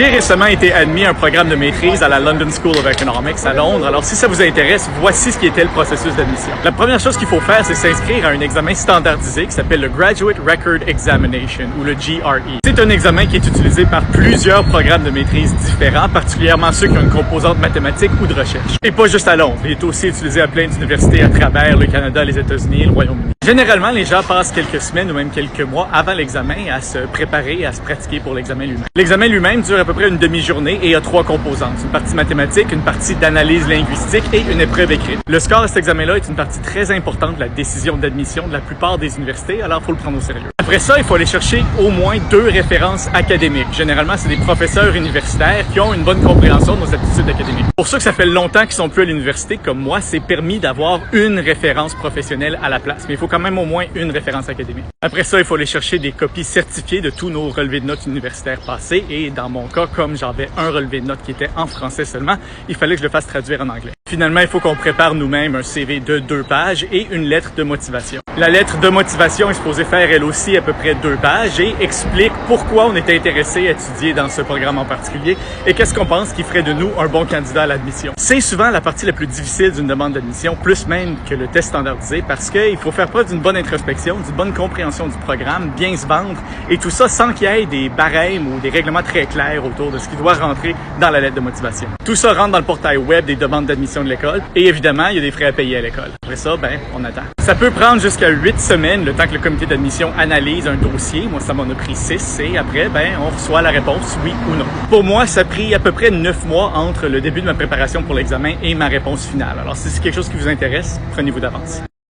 J'ai récemment été admis à un programme de maîtrise à la London School of Economics à Londres. Alors si ça vous intéresse, voici ce qui était le processus d'admission. La première chose qu'il faut faire, c'est s'inscrire à un examen standardisé qui s'appelle le Graduate Record Examination ou le GRE. C'est un examen qui est utilisé par plusieurs programmes de maîtrise différents, particulièrement ceux qui ont une composante mathématique ou de recherche. Et pas juste à Londres, il est aussi utilisé à plein d'universités à travers le Canada, les États-Unis et le Royaume-Uni. Généralement, les gens passent quelques semaines ou même quelques mois avant l'examen à se préparer, à se pratiquer pour l'examen lui-même. L'examen lui-même dure à peu près une demi-journée et a trois composantes. Une partie mathématique, une partie d'analyse linguistique et une épreuve écrite. Le score de cet examen-là est une partie très importante de la décision d'admission de la plupart des universités, alors il faut le prendre au sérieux. Après ça, il faut aller chercher au moins 2 références académiques. Généralement, c'est des professeurs universitaires qui ont une bonne compréhension de nos aptitudes académiques. Pour ceux que ça fait longtemps qu'ils sont plus à l'université, comme moi, c'est permis d'avoir une référence professionnelle à la place. Mais il faut quand même au moins une référence académique. Après ça, il faut aller chercher des copies certifiées de tous nos relevés de notes universitaires passés. Et dans mon cas, comme j'avais un relevé de notes qui était en français seulement, il fallait que je le fasse traduire en anglais. Finalement, il faut qu'on prépare nous-mêmes un CV de 2 pages et une lettre de motivation. La lettre de motivation est supposée faire elle aussi à peu près 2 pages et explique pourquoi on était intéressé à étudier dans ce programme en particulier et qu'est-ce qu'on pense qui ferait de nous un bon candidat à l'admission. C'est souvent la partie la plus difficile d'une demande d'admission, plus même que le test standardisé, parce qu'il faut faire preuve d'une bonne introspection, d'une bonne compréhension du programme, bien se vendre, et tout ça sans qu'il y ait des barèmes ou des règlements très clairs autour de ce qui doit rentrer dans la lettre de motivation. Tout ça rentre dans le portail web des demandes d'admission de l'école, et évidemment, il y a des frais à payer à l'école. Après ça, on attend. Ça peut prendre jusqu'à 8 semaines, le temps que le comité d'admission analyse un dossier. Moi, ça m'en a pris 6, et après, on reçoit la réponse, oui ou non. Pour moi, ça a pris à peu près 9 mois entre le début de ma préparation pour l'examen et ma réponse finale. Alors, si c'est quelque chose qui vous intéresse, prenez-vous d'avance.